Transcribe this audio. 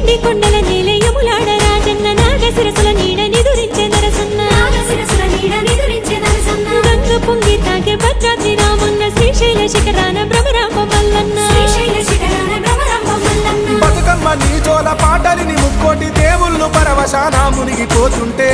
నిండి కొండల నేలయములాడ రాజన్న నాగశిరసుల నీడ నిదురించే నరసన్న గంగ పొంగి తాగే భద్రాద్రి రామన్న శ్రీశైల శిఖరాన భ్రమరాంబ మల్లన్న బతుకమ్మ నీ జోల పాటలిని ముక్కోటి దేవుళ్ళు పరవశాన మునిగిపోతుంటే